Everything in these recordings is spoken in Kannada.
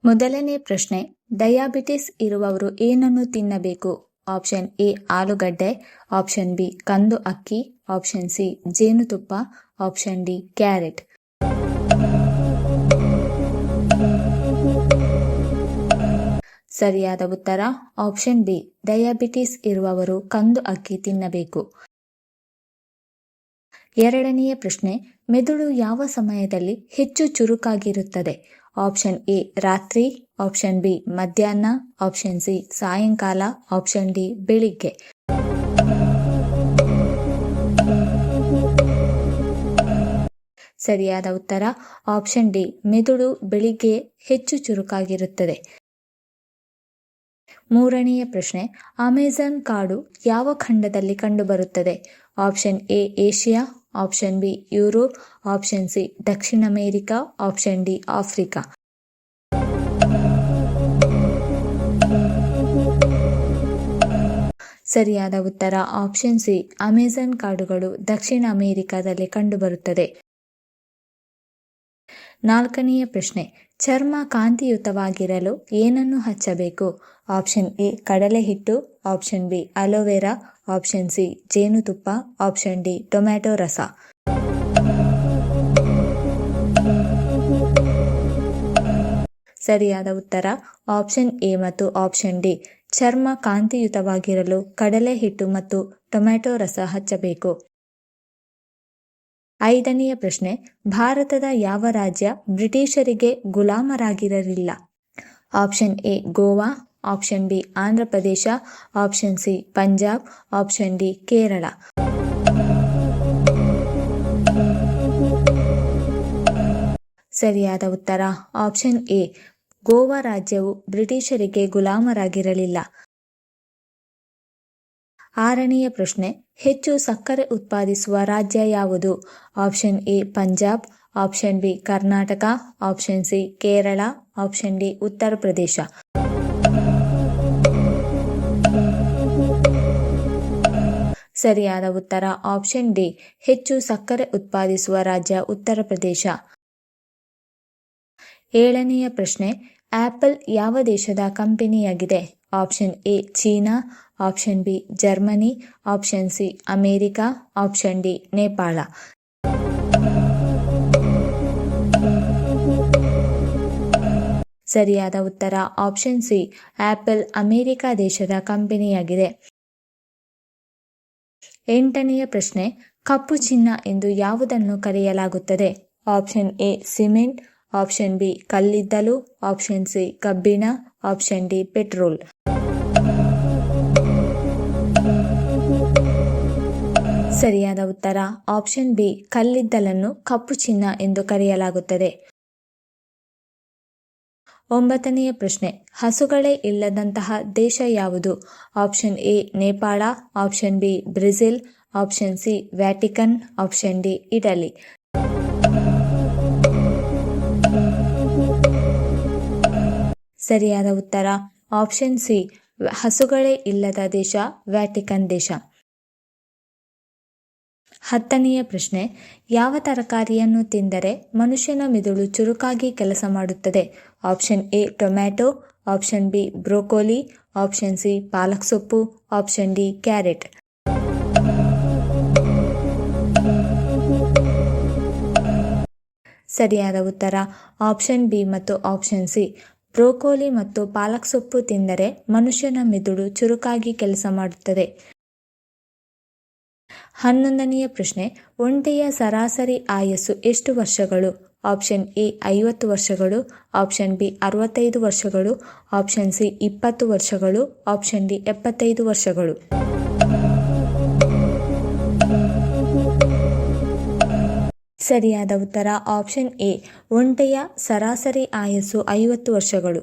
ಮೊದಲನೇ ಪ್ರಶ್ನೆ, ಡಯಾಬಿಟಿಸ್ ಇರುವವರು ಏನನ್ನು ತಿನ್ನಬೇಕು? ಆಪ್ಷನ್ ಎ ಆಲೂಗಡ್ಡೆ, ಆಪ್ಷನ್ ಬಿ ಕಂದು ಅಕ್ಕಿ, ಆಪ್ಷನ್ ಸಿ ಜೇನುತುಪ್ಪ, ಆಪ್ಷನ್ ಡಿ ಕ್ಯಾರೆಟ್. ಸರಿಯಾದ ಉತ್ತರ ಆಪ್ಷನ್ ಬಿ, ಡಯಾಬಿಟಿಸ್ ಇರುವವರು ಕಂದು ಅಕ್ಕಿ ತಿನ್ನಬೇಕು. ಎರಡನೆಯ ಪ್ರಶ್ನೆ, ಮೆದುಳು ಯಾವ ಸಮಯದಲ್ಲಿ ಹೆಚ್ಚು ಚುರುಕಾಗಿರುತ್ತದೆ? ಆಪ್ಷನ್ ಎ ರಾತ್ರಿ, ಆಪ್ಷನ್ ಬಿ ಮಧ್ಯಾಹ್ನ, ಆಪ್ಷನ್ ಸಿ ಸಾಯಂಕಾಲ, ಆಪ್ಷನ್ ಡಿ ಬೆಳಿಗ್ಗೆ. ಸರಿಯಾದ ಉತ್ತರ ಆಪ್ಷನ್ ಡಿ, ಮೆದುಳು ಬೆಳಿಗ್ಗೆ ಹೆಚ್ಚು ಚುರುಕಾಗಿರುತ್ತದೆ. ಮೂರನೆಯ ಪ್ರಶ್ನೆ, ಅಮೆಜಾನ್ ಕಾಡು ಯಾವ ಖಂಡದಲ್ಲಿ ಕಂಡುಬರುತ್ತದೆ? Option A Asia, option B Europe, option C Dakshina America, option D Africa. ಸರಿಯಾದ ಉತ್ತರ ಆಪ್ಷನ್ ಸಿ, ಅಮೆಜಾನ್ ಕಾಡುಗಳು ದಕ್ಷಿಣ ಅಮೆರಿಕಾದಲ್ಲಿ ಕಂಡುಬರುತ್ತದೆ. ನಾಲ್ಕನೆಯ ಪ್ರಶ್ನೆ, ಚರ್ಮ ಕಾಂತಿಯುತವಾಗಿರಲು ಏನನ್ನು ಹಚ್ಚಬೇಕು? ಆಪ್ಷನ್ ಎ ಕಡಲೆ ಹಿಟ್ಟು, option B aloe vera, option C ಜೇನುತುಪ್ಪ, ಆಪ್ಷನ್ ಡಿ ಟೊಮ್ಯಾಟೊ ರಸ. ಸರಿಯಾದ ಉತ್ತರ ಆಪ್ಷನ್ ಎ ಮತ್ತು ಆಪ್ಷನ್ ಡಿ, ಚರ್ಮ ಕಾಂತಿಯುತವಾಗಿರಲು ಕಡಲೆ ಹಿಟ್ಟು ಮತ್ತು ಟೊಮ್ಯಾಟೊ ರಸ ಹಚ್ಚಬೇಕು. ಐದನೆಯ ಪ್ರಶ್ನೆ, ಭಾರತದ ಯಾವ ರಾಜ್ಯ ಬ್ರಿಟಿಷರಿಗೆ ಗುಲಾಮರಾಗಿರಲಿಲ್ಲ? Option A Goa, option B Andhra Pradesh, option C Punjab, option D Kerala. ಸರಿಯಾದ ಉತ್ತರ ಆಪ್ಷನ್ ಎ, ಗೋವಾ ರಾಜ್ಯವು ಬ್ರಿಟಿಷರಿಗೆ ಗುಲಾಮರಾಗಿರಲಿಲ್ಲ. ಆರನೆಯ ಪ್ರಶ್ನೆ, ಹೆಚ್ಚು ಸಕ್ಕರೆ ಉತ್ಪಾದಿಸುವ ರಾಜ್ಯ ಯಾವುದು? Option A Punjab, option B Karnataka, option C Kerala, option D Uttar Pradesh. ಸರಿಯಾದ ಉತ್ತರ ಆಪ್ಷನ್ ಡಿ, ಹೆಚ್ಚು ಸಕ್ಕರೆ ಉತ್ಪಾದಿಸುವ ರಾಜ್ಯ ಉತ್ತರ ಪ್ರದೇಶ. ಏಳನೆಯ ಪ್ರಶ್ನೆ, ಆಪಲ್ ಯಾವ ದೇಶದ ಕಂಪನಿಯಾಗಿದೆ? Option A China, option B Germany, option C America, option D Nepal. ಸರಿಯಾದ ಉತ್ತರ ಆಪ್ಷನ್ ಸಿ, ಆಪಲ್ ಅಮೆರಿಕ ದೇಶದ ಕಂಪನಿಯಾಗಿದೆ. ಎಂಟನೆಯ ಪ್ರಶ್ನೆ, ಕಪ್ಪು ಚಿನ್ನ ಎಂದು ಯಾವುದನ್ನು ಕರೆಯಲಾಗುತ್ತದೆ? Option A cement, option B ಕಲ್ಲಿದ್ದಲು, ಆಪ್ಷನ್ ಸಿ ಕಬ್ಬಿಣ, ಆಪ್ಷನ್ ಡಿ ಪೆಟ್ರೋಲ್. ಸರಿಯಾದ ಉತ್ತರ ಆಪ್ಷನ್ ಬಿ, ಕಲ್ಲಿದ್ದಲನ್ನು ಕಪ್ಪು ಚಿನ್ನ ಎಂದು ಕರೆಯಲಾಗುತ್ತದೆ. ಒಂಬತ್ತನೆಯ ಪ್ರಶ್ನೆ, ಹಸುಗಳೇ ಇಲ್ಲದಂತಹ ದೇಶ ಯಾವುದು? Option A Nepal, option B Brazil, option C Vatican, option D Italy. ಸರಿಯಾದ ಉತ್ತರ ಆಪ್ಷನ್ ಸಿ, ಹಸುಗಳೇ ಇಲ್ಲದ ದೇಶ ವ್ಯಾಟಿಕನ್ ದೇಶ. ಹತ್ತನೆಯ ಪ್ರಶ್ನೆ, ಯಾವ ತರಕಾರಿಯನ್ನು ತಿಂದರೆ ಮನುಷ್ಯನ ಮೆದುಳು ಚುರುಕಾಗಿ ಕೆಲಸ ಮಾಡುತ್ತದೆ? Option A tomato, option B broccoli, option C ಪಾಲಕ್ ಸೊಪ್ಪು, ಆಪ್ಷನ್ ಡಿ ಕ್ಯಾರೆಟ್. ಸರಿಯಾದ ಉತ್ತರ ಆಪ್ಷನ್ ಬಿ ಮತ್ತು ಆಪ್ಷನ್ ಸಿ, ಬ್ರೋಕೋಲಿ ಮತ್ತು ಪಾಲಕ್ ಸೊಪ್ಪು ತಿಂದರೆ ಮನುಷ್ಯನ ಮೆದುಳು ಚುರುಕಾಗಿ ಕೆಲಸ ಮಾಡುತ್ತದೆ. 11ನೆಯ ಪ್ರಶ್ನೆ, ಒಂಟೆಯ ಸರಾಸರಿ ಆಯಸ್ಸು ಎಷ್ಟು ವರ್ಷಗಳು? ಆಪ್ಷನ್ ಎ 50 ವರ್ಷಗಳು, ಆಪ್ಷನ್ ಬಿ 65 ವರ್ಷಗಳು, ಆಪ್ಷನ್ ಸಿ 20 ವರ್ಷಗಳು, ಆಪ್ಷನ್ ಡಿ 75 ವರ್ಷಗಳು. ಸರಿಯಾದ ಉತ್ತರ ಆಪ್ಷನ್ ಎ, ಒಂಟೆಯ ಸರಾಸರಿ ಆಯಸ್ಸು 50 ವರ್ಷಗಳು.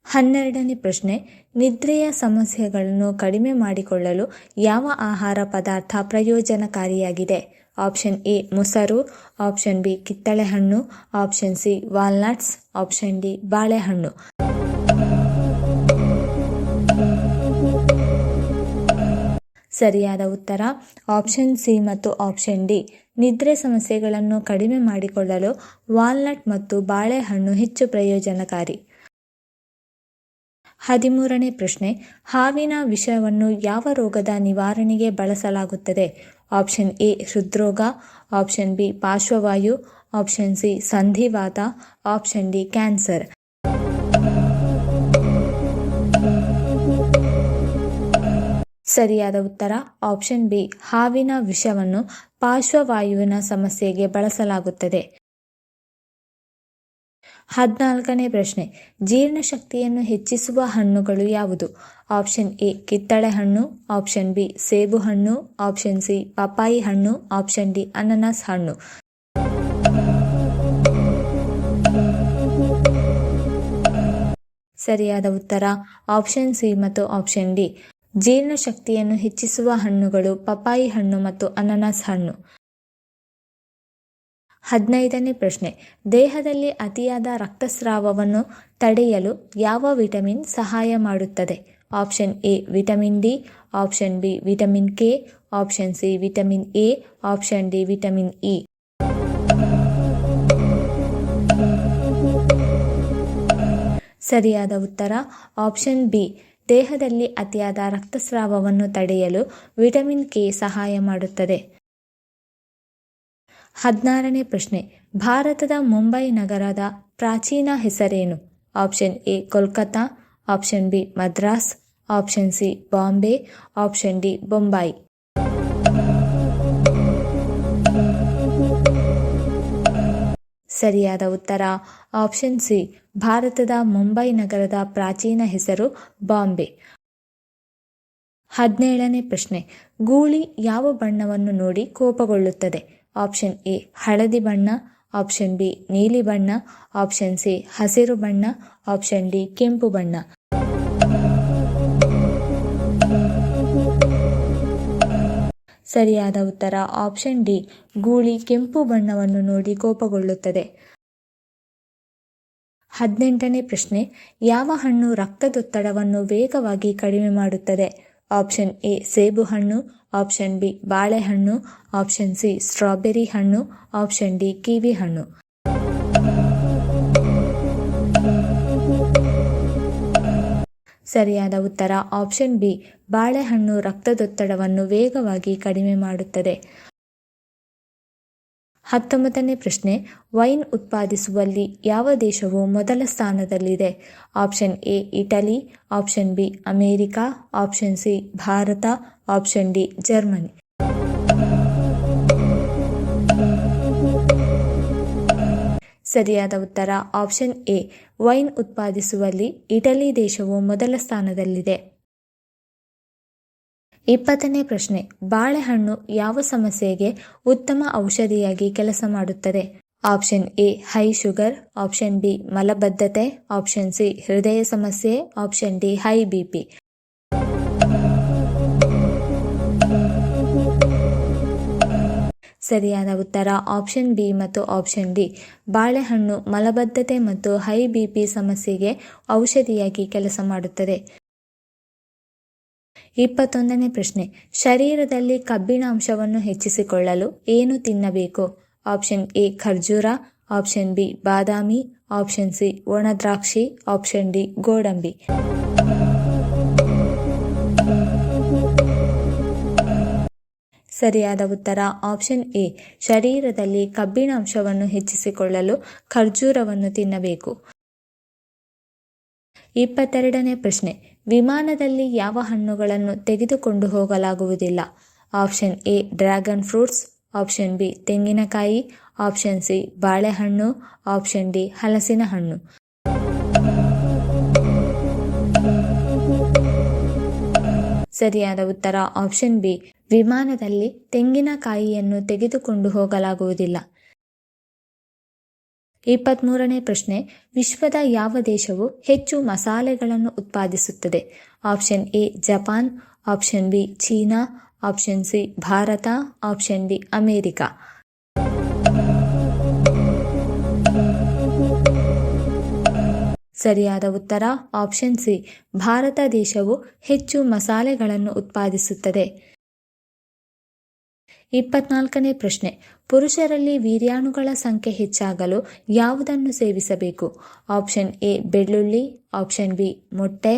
12ನೇ ಪ್ರಶ್ನೆ, ನಿದ್ರೆಯ ಸಮಸ್ಯೆಗಳನ್ನು ಕಡಿಮೆ ಮಾಡಿಕೊಳ್ಳಲು ಯಾವ ಆಹಾರ ಪದಾರ್ಥ ಪ್ರಯೋಜನಕಾರಿಯಾಗಿದೆ? ಆಪ್ಷನ್ ಎ ಮೊಸರು, ಆಪ್ಷನ್ ಬಿ ಕಿತ್ತಳೆ ಹಣ್ಣು, option C walnuts, option D ಬಾಳೆಹಣ್ಣು. ಸರಿಯಾದ ಉತ್ತರ ಆಪ್ಷನ್ ಸಿ ಮತ್ತು ಆಪ್ಷನ್ ಡಿ. ನಿದ್ರೆ ಸಮಸ್ಯೆಗಳನ್ನು ಕಡಿಮೆ ಮಾಡಿಕೊಳ್ಳಲು ವಾಲ್ನಟ್ ಮತ್ತು ಬಾಳೆಹಣ್ಣು ಹೆಚ್ಚು ಪ್ರಯೋಜನಕಾರಿ. 13ನೇ ಪ್ರಶ್ನೆ, ಹಾವಿನ ವಿಷವನ್ನು ಯಾವ ರೋಗದ ನಿವಾರಣೆಗೆ ಬಳಸಲಾಗುತ್ತದೆ? ಆಪ್ಷನ್ ಎ ಹೃದ್ರೋಗ, ಆಪ್ಷನ್ ಬಿ ಪಾರ್ಶ್ವವಾಯು, ಆಪ್ಷನ್ ಸಿ ಸಂಧಿವಾತ, ಆಪ್ಷನ್ ಡಿ ಕ್ಯಾನ್ಸರ್. ಸರಿಯಾದ ಉತ್ತರ ಆಪ್ಷನ್ ಬಿ, ಹಾವಿನ ವಿಷವನ್ನು ಪಾರ್ಶ್ವವಾಯುವಿನ ಸಮಸ್ಯೆಗೆ ಬಳಸಲಾಗುತ್ತದೆ. 14ನೇ ಪ್ರಶ್ನೆ, ಜೀರ್ಣಶಕ್ತಿಯನ್ನು ಹೆಚ್ಚಿಸುವ ಹಣ್ಣುಗಳು ಯಾವುದು? ಆಪ್ಷನ್ ಎ ಕಿತ್ತಳೆ ಹಣ್ಣು, ಆಪ್ಷನ್ ಬಿ ಸೇಬು ಹಣ್ಣು, ಆಪ್ಷನ್ ಸಿ ಪಪಾಯಿ ಹಣ್ಣು, ಆಪ್ಷನ್ ಡಿ ಅನಾನಸ್ ಹಣ್ಣು. ಸರಿಯಾದ ಉತ್ತರ ಆಪ್ಷನ್ ಸಿ ಮತ್ತು ಆಪ್ಷನ್ ಡಿ. ಜೀರ್ಣಶಕ್ತಿಯನ್ನು ಹೆಚ್ಚಿಸುವ ಹಣ್ಣುಗಳು ಪಪಾಯಿ ಹಣ್ಣು ಮತ್ತು ಅನಾನಸ್ ಹಣ್ಣು. 15ನೇ ಪ್ರಶ್ನೆ, ದೇಹದಲ್ಲಿ ಅತಿಯಾದ ರಕ್ತಸ್ರಾವವನ್ನು ತಡೆಯಲು ಯಾವ ವಿಟಮಿನ್ ಸಹಾಯ ಮಾಡುತ್ತದೆ? Option A vitamin D, option B vitamin K, option C vitamin A, option D vitamin E. ಸರಿಯಾದ ಉತ್ತರ ಆಪ್ಷನ್ ಬಿ, ದೇಹದಲ್ಲಿ ಅತಿಯಾದ ರಕ್ತಸ್ರಾವವನ್ನು ತಡೆಯಲು ವಿಟಮಿನ್ ಕೆ ಸಹಾಯ ಮಾಡುತ್ತದೆ. 16ನೇ ಪ್ರಶ್ನೆ, ಭಾರತದ ಮುಂಬೈ ನಗರದ ಪ್ರಾಚೀನ ಹೆಸರೇನು? Option A Kolkata, option B Madras, option C Bombay, option D Bombay. ಸರಿಯಾದ ಉತ್ತರ ಆಪ್ಷನ್ ಸಿ, ಭಾರತದ ಮುಂಬೈ ನಗರದ ಪ್ರಾಚೀನ ಹೆಸರು ಬಾಂಬೆ. 17ನೇ ಪ್ರಶ್ನೆ, ಗೂಳಿ ಯಾವ ಬಣ್ಣವನ್ನು ನೋಡಿ ಕೋಪಗೊಳ್ಳುತ್ತದೆ? ಆಪ್ಷನ್ ಎ ಹಳದಿ ಬಣ್ಣ, ಆಪ್ಷನ್ ಬಿ ನೀಲಿ ಬಣ್ಣ, ಆಪ್ಷನ್ ಸಿ ಹಸಿರು ಬಣ್ಣ, ಆಪ್ಷನ್ ಡಿ ಕೆಂಪು ಬಣ್ಣ. ಸರಿಯಾದ ಉತ್ತರ ಆಪ್ಷನ್ ಡಿ, ಗೂಳಿ ಕೆಂಪು ಬಣ್ಣವನ್ನು ನೋಡಿ ಕೋಪಗೊಳ್ಳುತ್ತದೆ. 18ನೇ ಪ್ರಶ್ನೆ, ಯಾವ ಹಣ್ಣು ರಕ್ತದೊತ್ತಡವನ್ನು ವೇಗವಾಗಿ ಕಡಿಮೆ ಮಾಡುತ್ತದೆ? ಆಪ್ಷನ್ ಎ ಸೇಬು ಹಣ್ಣು, ಆಪ್ಷನ್ ಬಿ ಬಾಳೆಹಣ್ಣು, ಆಪ್ಷನ್ ಸಿ ಸ್ಟ್ರಾಬೆರಿ ಹಣ್ಣು, ಆಪ್ಷನ್ ಡಿ ಕಿವಿ ಹಣ್ಣು. ಸರಿಯಾದ ಉತ್ತರ ಆಪ್ಷನ್ ಬಿ, ಬಾಳೆಹಣ್ಣು ರಕ್ತದೊತ್ತಡವನ್ನು ವೇಗವಾಗಿ ಕಡಿಮೆ ಮಾಡುತ್ತದೆ. 19ನೇ ಪ್ರಶ್ನೆ, ವೈನ್ ಉತ್ಪಾದಿಸುವಲ್ಲಿ ಯಾವ ದೇಶವು ಮೊದಲ ಸ್ಥಾನದಲ್ಲಿದೆ? Option A Italy, option B America, option C Bharat, option D Germany. ಸರಿಯಾದ ಉತ್ತರ ಆಪ್ಷನ್ ಎ, ವೈನ್ ಉತ್ಪಾದಿಸುವಲ್ಲಿ ಇಟಲಿ ದೇಶವು ಮೊದಲ ಸ್ಥಾನದಲ್ಲಿದೆ. 20ನೇ ಪ್ರಶ್ನೆ, ಬಾಳೆಹಣ್ಣು ಯಾವ ಸಮಸ್ಯೆಗೆ ಉತ್ತಮ ಔಷಧಿಯಾಗಿ ಕೆಲಸ ಮಾಡುತ್ತದೆ? Option A high sugar, option B ಮಲಬದ್ಧತೆ, ಆಪ್ಷನ್ ಸಿ ಹೃದಯ ಸಮಸ್ಯೆ, ಆಪ್ಷನ್ ಡಿ ಹೈ ಬಿಪಿ. ಸರಿಯಾದ ಉತ್ತರ ಆಪ್ಷನ್ ಬಿ ಮತ್ತು ಆಪ್ಷನ್ ಡಿ. ಬಾಳೆಹಣ್ಣು ಮಲಬದ್ಧತೆ ಮತ್ತು ಹೈ ಬಿಪಿ ಸಮಸ್ಯೆಗೆ ಔಷಧಿಯಾಗಿ ಕೆಲಸ ಮಾಡುತ್ತದೆ. 21ನೇ ಪ್ರಶ್ನೆ, ಶರೀರದಲ್ಲಿ ಕಬ್ಬಿಣ ಅಂಶವನ್ನು ಹೆಚ್ಚಿಸಿಕೊಳ್ಳಲು ಏನು ತಿನ್ನಬೇಕು? ಆಪ್ಷನ್ ಎ ಖರ್ಜೂರ, ಆಪ್ಷನ್ ಬಿ ಬಾದಾಮಿ, ಆಪ್ಷನ್ ಸಿ ಒಣ ದ್ರಾಕ್ಷಿ, ಆಪ್ಷನ್ ಡಿ ಗೋಡಂಬಿ. ಸರಿಯಾದ ಉತ್ತರ ಆಪ್ಷನ್ ಎ, ಶರೀರದಲ್ಲಿ ಕಬ್ಬಿಣ ಅಂಶವನ್ನು ಹೆಚ್ಚಿಸಿಕೊಳ್ಳಲು ಖರ್ಜೂರವನ್ನು ತಿನ್ನಬೇಕು. 22ನೇ ಪ್ರಶ್ನೆ, ವಿಮಾನದಲ್ಲಿ ಯಾವ ಹಣ್ಣುಗಳನ್ನು ತೆಗೆದುಕೊಂಡು ಹೋಗಲಾಗುವುದಿಲ್ಲ? Option A dragon fruits, option B ತೆಂಗಿನಕಾಯಿ, ಆಪ್ಷನ್ ಸಿ ಬಾಳೆಹಣ್ಣು, ಆಪ್ಷನ್ ಡಿ ಹಲಸಿನ ಹಣ್ಣು. ಸರಿಯಾದ ಉತ್ತರ ಆಪ್ಷನ್ ಬಿ, ವಿಮಾನದಲ್ಲಿ ತೆಂಗಿನಕಾಯಿಯನ್ನು ತೆಗೆದುಕೊಂಡು ಹೋಗಲಾಗುವುದಿಲ್ಲ. 23ನೇ ಪ್ರಶ್ನೆ, ವಿಶ್ವದ ಯಾವ ದೇಶವು ಹೆಚ್ಚು ಮಸಾಲೆಗಳನ್ನು ಉತ್ಪಾದಿಸುತ್ತದೆ? Option A Japan, option B China, option C Bharat, option D America. ಸರಿಯಾದ ಉತ್ತರ ಆಪ್ಷನ್ ಸಿ, ಭಾರತ ದೇಶವು ಹೆಚ್ಚು ಮಸಾಲೆಗಳನ್ನು ಉತ್ಪಾದಿಸುತ್ತದೆ. 24ನೇ ಪ್ರಶ್ನೆ, ಪುರುಷರಲ್ಲಿ ವೀರ್ಯಾಣುಗಳ ಸಂಖ್ಯೆ ಹೆಚ್ಚಾಗಲು ಯಾವುದನ್ನು ಸೇವಿಸಬೇಕು? ಆಪ್ಷನ್ ಎ ಬೆಳ್ಳುಳ್ಳಿ, ಆಪ್ಷನ್ ಬಿ ಮೊಟ್ಟೆ,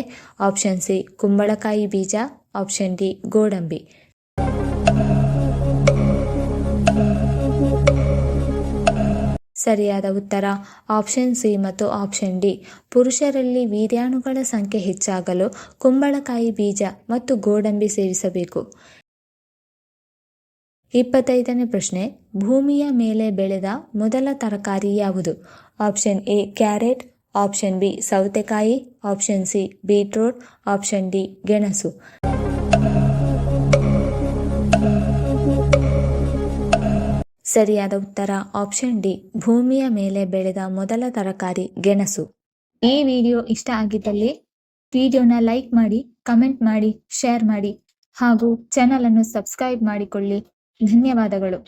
ಆಪ್ಷನ್ ಸಿ ಕುಂಬಳಕಾಯಿ ಬೀಜ, ಆಪ್ಷನ್ ಡಿ ಗೋಡಂಬಿ. ಸರಿಯಾದ ಉತ್ತರ ಆಪ್ಷನ್ ಸಿ ಮತ್ತು ಆಪ್ಷನ್ ಡಿ. ಪುರುಷರಲ್ಲಿ ವೀರ್ಯಾಣುಗಳ ಸಂಖ್ಯೆ ಹೆಚ್ಚಾಗಲು ಕುಂಬಳಕಾಯಿ ಬೀಜ ಮತ್ತು ಗೋಡಂಬಿ ಸೇವಿಸಬೇಕು. 25ನೇ ಪ್ರಶ್ನೆ, ಭೂಮಿಯ ಮೇಲೆ ಬೆಳೆದ ಮೊದಲ ತರಕಾರಿ ಯಾವುದು? Option A carrot, option B ಸೌತೆಕಾಯಿ, option C beetroot, option D ಗೆಣಸು. ಸರಿಯಾದ ಉತ್ತರ ಆಪ್ಷನ್ ಡಿ, ಭೂಮಿಯ ಮೇಲೆ ಬೆಳೆದ ಮೊದಲ ತರಕಾರಿ ಗೆಣಸು. ಈ ವಿಡಿಯೋ ಇಷ್ಟ ಆಗಿದ್ದಲ್ಲಿ ವಿಡಿಯೋನ ಲೈಕ್ ಮಾಡಿ, ಕಮೆಂಟ್ ಮಾಡಿ, ಶೇರ್ ಮಾಡಿ ಹಾಗೂ ಚಾನಲ್ ಅನ್ನು ಸಬ್ಸ್ಕ್ರೈಬ್ ಮಾಡಿಕೊಳ್ಳಿ. ಧನ್ಯವಾದಗಳು.